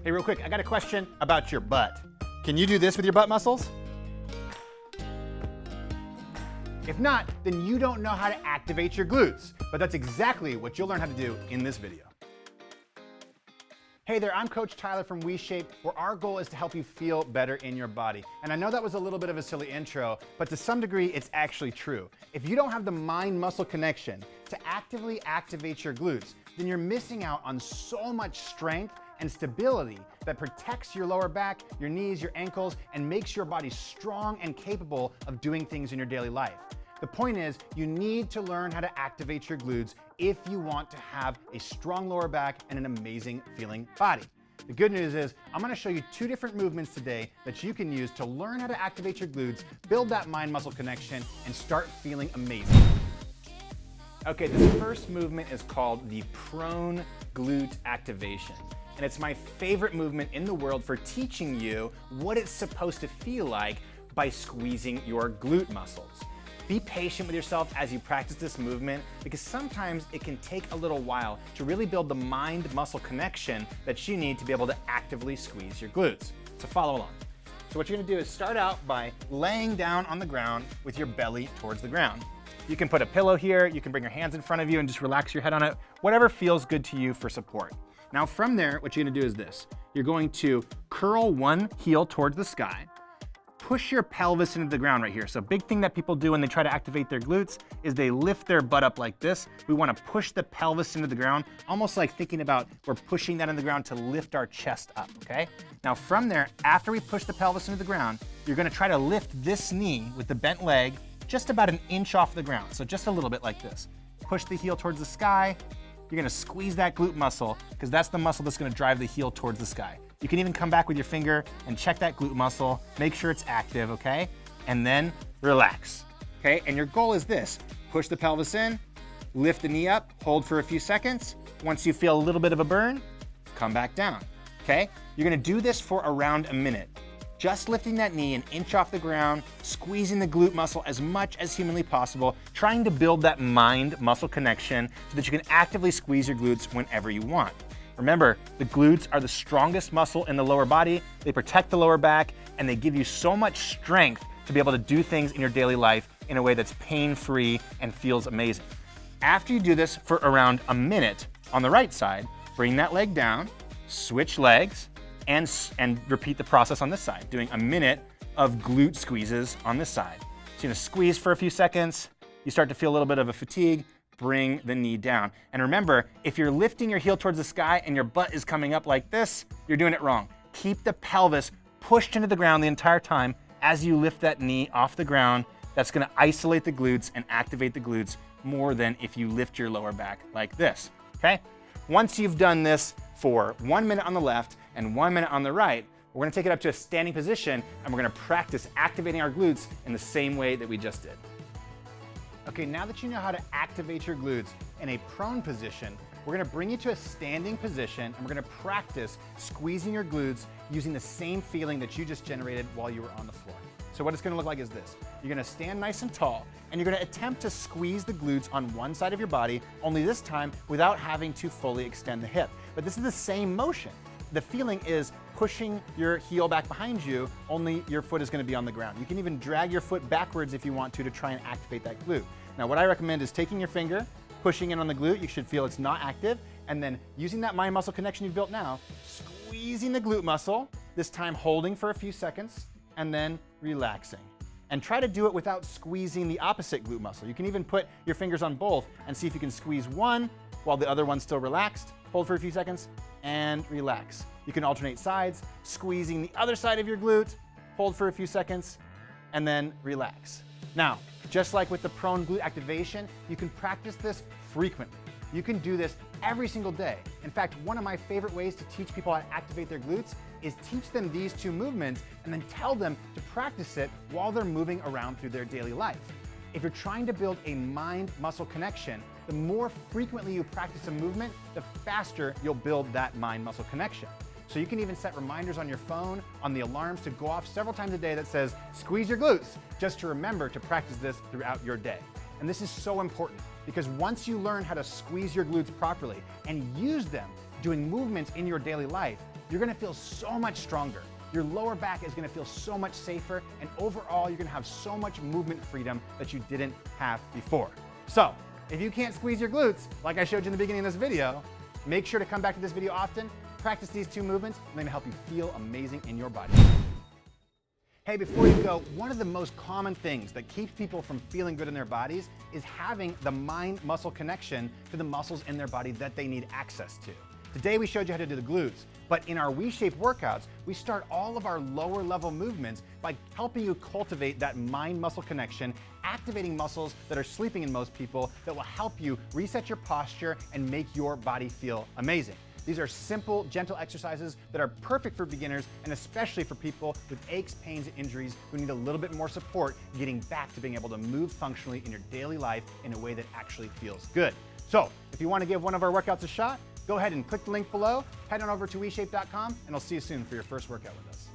Hey, real quick, I got a question about your butt. Can you do this with your butt muscles? If not, then you don't know how to activate your glutes, but that's exactly what you'll learn how to do in this video. Hey there, I'm Coach Tyler from WeShape, where our goal is to help you feel better in your body. And I know that was a little bit of a silly intro, but to some degree, it's actually true. If you don't have the mind-muscle connection to actively activate your glutes, then you're missing out on so much strength and stability that protects your lower back, your knees, your ankles, and makes your body strong and capable of doing things in your daily life. The point is, you need to learn how to activate your glutes if you want to have a strong lower back and an amazing feeling body. The good news is, I'm gonna show you 2 different movements today that you can use to learn how to activate your glutes, build that mind-muscle connection, and start feeling amazing. Okay, this first movement is called the prone glute activation. And it's my favorite movement in the world for teaching you what it's supposed to feel like by squeezing your glute muscles. Be patient with yourself as you practice this movement, because sometimes it can take a little while to really build the mind-muscle connection that you need to be able to actively squeeze your glutes. So follow along. So what you're gonna do is start out by laying down on the ground with your belly towards the ground. You can put a pillow here, you can bring your hands in front of you and just relax your head on it, whatever feels good to you for support. Now from there, what you're gonna do is this. You're going to curl one heel towards the sky, push your pelvis into the ground right here. So a big thing that people do when they try to activate their glutes is they lift their butt up like this. We wanna push the pelvis into the ground, almost like thinking about we're pushing that in the ground to lift our chest up, okay? Now from there, after we push the pelvis into the ground, you're gonna try to lift this knee with the bent leg just about an inch off the ground. So just a little bit like this. Push the heel towards the sky. You're gonna squeeze that glute muscle, because that's the muscle that's gonna drive the heel towards the sky. You can even come back with your finger and check that glute muscle, make sure it's active, okay? And then relax, okay? And your goal is this: push the pelvis in, lift the knee up, hold for a few seconds. Once you feel a little bit of a burn, come back down, okay? You're gonna do this for around a minute. Just lifting that knee an inch off the ground, squeezing the glute muscle as much as humanly possible, trying to build that mind-muscle connection so that you can actively squeeze your glutes whenever you want. Remember, the glutes are the strongest muscle in the lower body. They protect the lower back, and they give you so much strength to be able to do things in your daily life in a way that's pain-free and feels amazing. After you do this for around a minute on the right side, bring that leg down, switch legs, and repeat the process on this side, doing a minute of glute squeezes on this side. So you're gonna squeeze for a few seconds, you start to feel a little bit of a fatigue, bring the knee down. And remember, if you're lifting your heel towards the sky and your butt is coming up like this, you're doing it wrong. Keep the pelvis pushed into the ground the entire time as you lift that knee off the ground. That's gonna isolate the glutes and activate the glutes more than if you lift your lower back like this, okay? Once you've done this for 1 minute on the left and 1 minute on the right, we're gonna take it up to a standing position and we're gonna practice activating our glutes in the same way that we just did. Okay, now that you know how to activate your glutes in a prone position, we're gonna bring you to a standing position and we're gonna practice squeezing your glutes using the same feeling that you just generated while you were on the floor. So what it's gonna look like is this. You're gonna stand nice and tall and you're gonna attempt to squeeze the glutes on one side of your body, only this time without having to fully extend the hip. But this is the same motion. The feeling is pushing your heel back behind you, only your foot is gonna be on the ground. You can even drag your foot backwards if you want to try and activate that glute. Now what I recommend is taking your finger, pushing in on the glute, you should feel it's not active, and then using that mind-muscle connection you've built now, squeezing the glute muscle, this time holding for a few seconds, and then relaxing. And try to do it without squeezing the opposite glute muscle. You can even put your fingers on both and see if you can squeeze one while the other one's still relaxed, hold for a few seconds, and relax. You can alternate sides, squeezing the other side of your glute, hold for a few seconds, and then relax. Now, just like with the prone glute activation, you can practice this frequently. You can do this every single day. In fact, one of my favorite ways to teach people how to activate their glutes is teach them these 2 movements and then tell them to practice it while they're moving around through their daily life. If you're trying to build a mind-muscle connection, the more frequently you practice a movement, the faster you'll build that mind-muscle connection. So you can even set reminders on your phone, on the alarms to go off several times a day that says, squeeze your glutes, just to remember to practice this throughout your day. And this is so important because once you learn how to squeeze your glutes properly and use them doing movements in your daily life, you're gonna feel so much stronger. Your lower back is gonna feel so much safer, and overall, you're gonna have so much movement freedom that you didn't have before. So, if you can't squeeze your glutes, like I showed you in the beginning of this video, make sure to come back to this video often, practice these 2 movements, and they're gonna help you feel amazing in your body. Hey, before you go, one of the most common things that keeps people from feeling good in their bodies is having the mind-muscle connection to the muscles in their body that they need access to. Today we showed you how to do the glutes, but in our V-shaped workouts, we start all of our lower level movements by helping you cultivate that mind-muscle connection, activating muscles that are sleeping in most people that will help you reset your posture and make your body feel amazing. These are simple, gentle exercises that are perfect for beginners and especially for people with aches, pains, and injuries who need a little bit more support getting back to being able to move functionally in your daily life in a way that actually feels good. So, if you want to give one of our workouts a shot, go ahead and click the link below, head on over to WeShape.com, and I'll see you soon for your first workout with us.